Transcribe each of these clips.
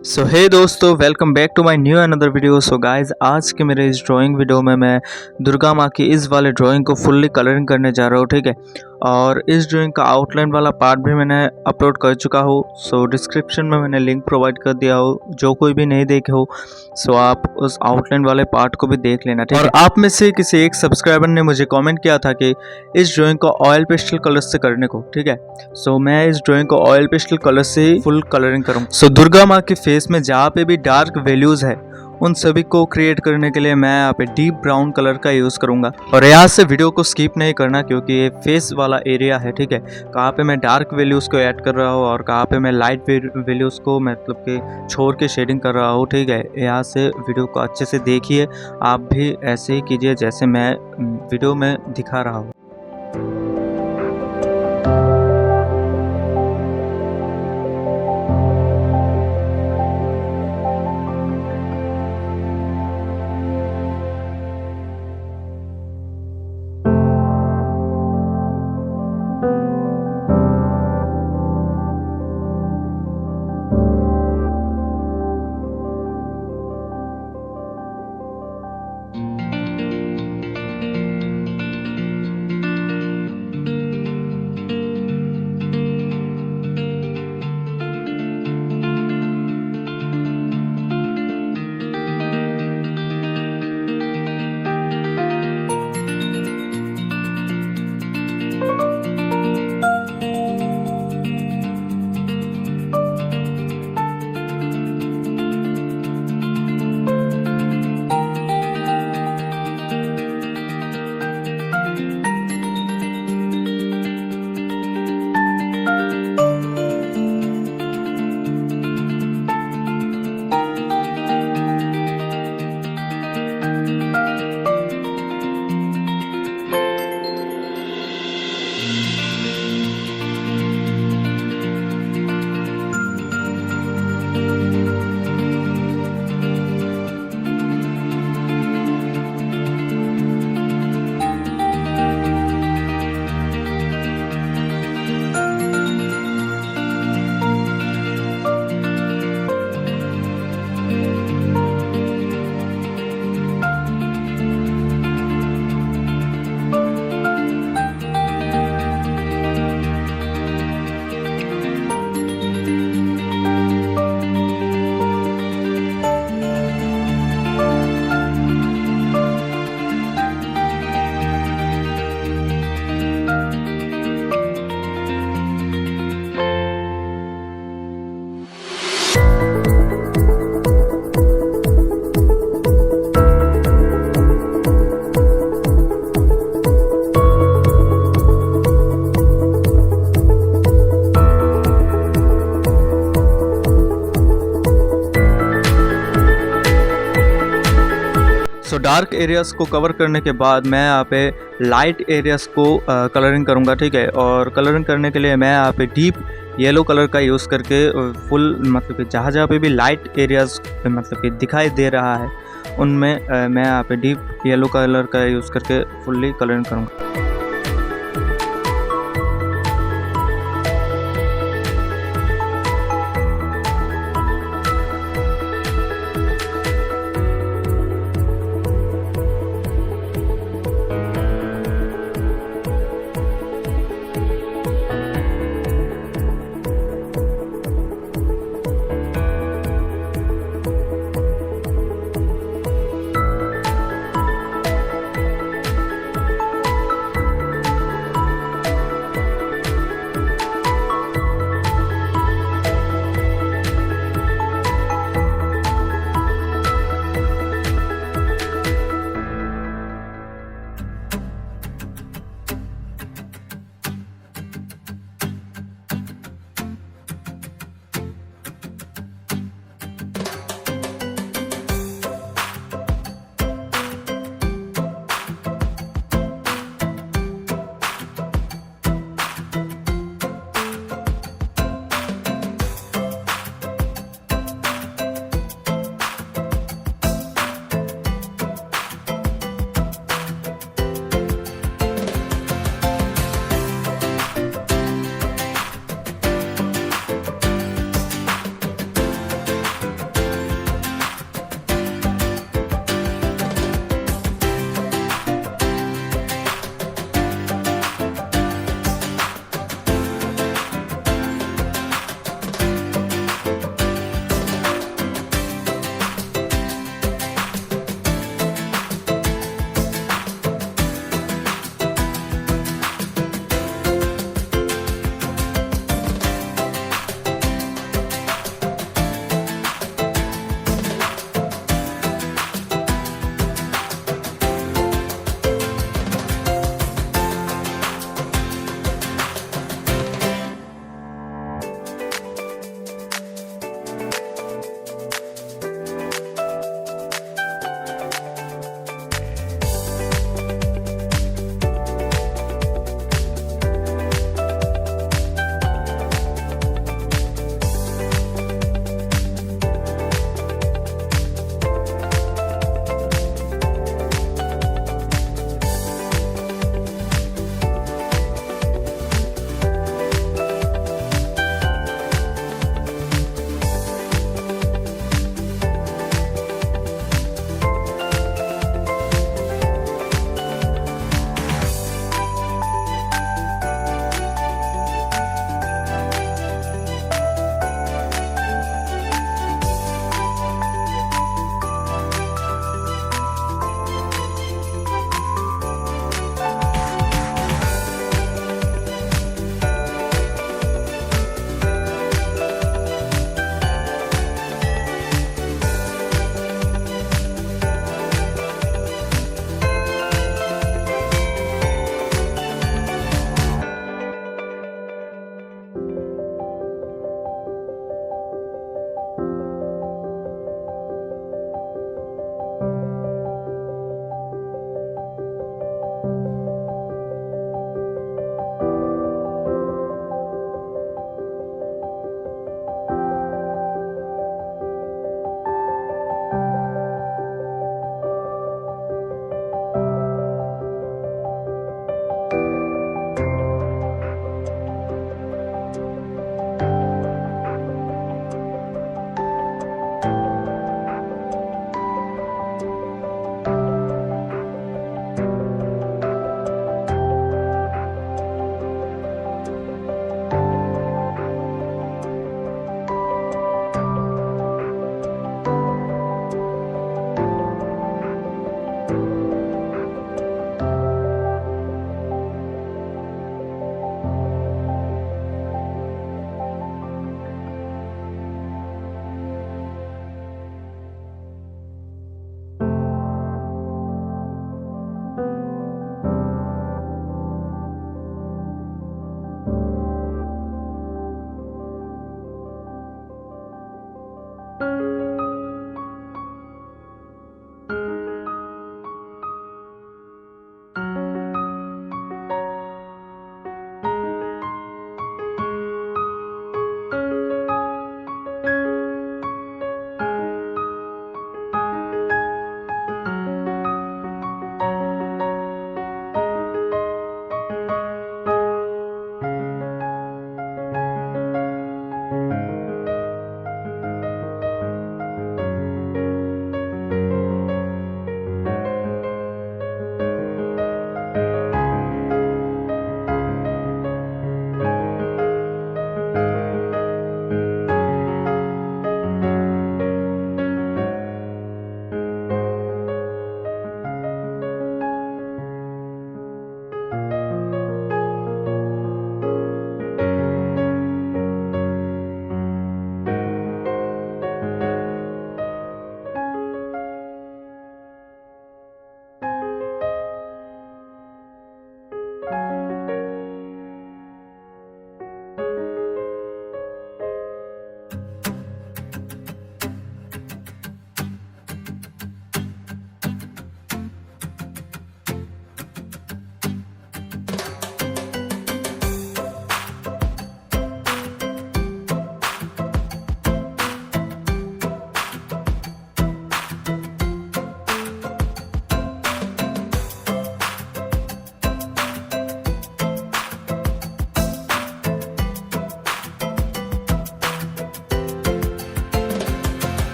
सो hey दोस्तों, welcome back to my new another video. So guys, आज के मेरे इस ड्राइंग वीडियो में मैं दुर्गा माँ की इस वाले ड्राइंग को फुल्ली कलरिंग करने जा रहा हूँ, ठीक है। और इस ड्राइंग का आउटलाइन वाला पार्ट भी मैंने अपलोड कर चुका हूँ। सो डिस्क्रिप्शन में मैंने लिंक प्रोवाइड कर दिया हो, जो कोई भी नहीं देखे हो सो आप उस आउटलाइन वाले पार्ट को भी देख लेना, ठीक है। और आप में से किसी एक सब्सक्राइबर ने मुझे कॉमेंट किया था कि इस ड्राइंग को ऑयल पेस्टल कलर से करने को, ठीक है। सो मैं इस ड्राइंग को ऑयल पेस्टल कलर से ही फुल कलरिंग करूँगा। सो दुर्गा माँ के फेस में जहाँ पे भी डार्क वैल्यूज है उन सभी को क्रिएट करने के लिए मैं यहाँ पे डीप ब्राउन कलर का यूज़ करूँगा। और यहाँ से वीडियो को स्किप नहीं करना, क्योंकि ये फेस वाला एरिया है, ठीक है। कहाँ पे मैं डार्क वैल्यूज़ को ऐड कर रहा हूँ और कहाँ पे मैं लाइट वैल्यूज़ को मतलब कि छोड़ के शेडिंग कर रहा हूँ, ठीक है। यहाँ से वीडियो को अच्छे से देखिए, आप भी ऐसे ही कीजिए जैसे मैं वीडियो में दिखा रहा हूँ। सो डार्क एरियाज़ को कवर करने के बाद मैं यहाँ पे लाइट एरियाज़ को कलरिंग करूँगा, ठीक है। और कलरिंग करने के लिए मैं यहाँ पे डीप येलो कलर का यूज़ करके फुल मतलब कि जहाँ जहाँ पे भी लाइट एरियाज़ मतलब कि दिखाई दे रहा है उनमें मैं यहाँ पे डीप येलो कलर का यूज़ करके फुल्ली कलरिंग करूँगा।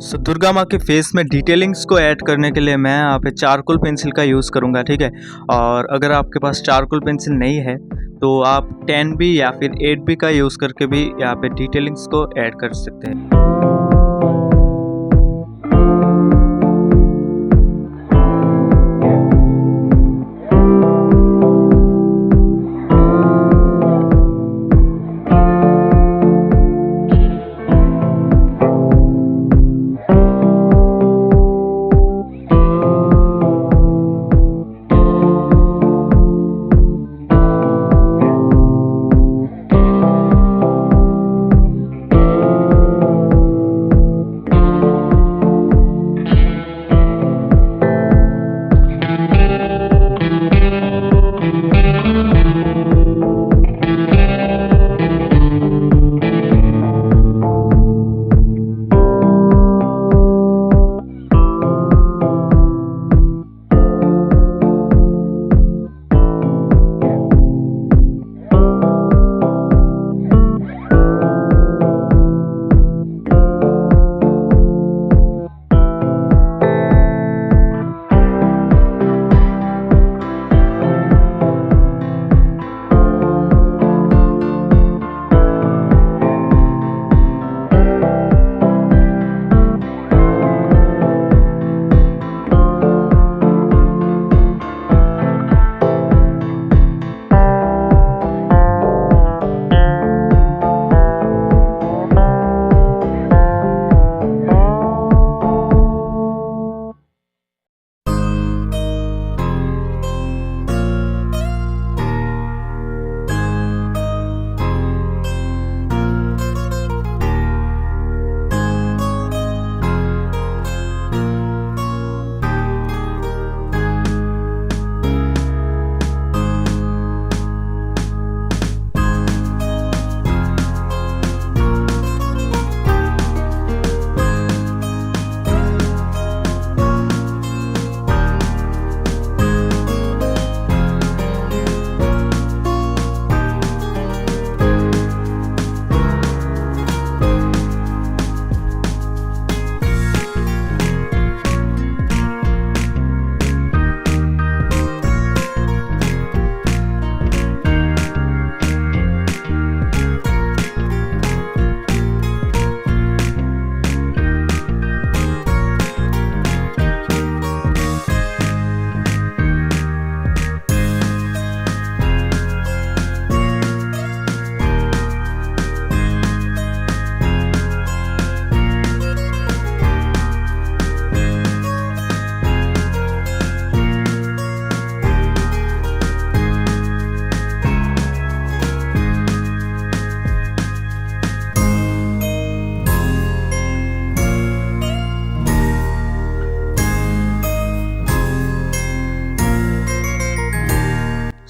सो दुर्गा माँ के फेस में डिटेलिंग्स को ऐड करने के लिए मैं यहाँ पे चारकोल पेंसिल का यूज़ करूँगा, ठीक है। और अगर आपके पास चारकोल पेंसिल नहीं है तो आप 10B या फिर 8B का यूज़ करके भी यहाँ पे डिटेलिंग्स को ऐड कर सकते हैं।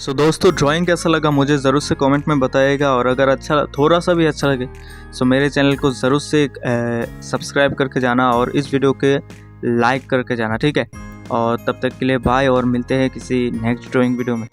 सो दोस्तों ड्राइंग कैसा लगा मुझे ज़रूर से कमेंट में बताइएगा, और अगर अच्छा थोड़ा सा भी अच्छा लगे सो मेरे चैनल को ज़रूर से सब्सक्राइब करके जाना और इस वीडियो के लाइक करके जाना, ठीक है। और तब तक के लिए बाय, और मिलते हैं किसी नेक्स्ट ड्राइंग वीडियो में।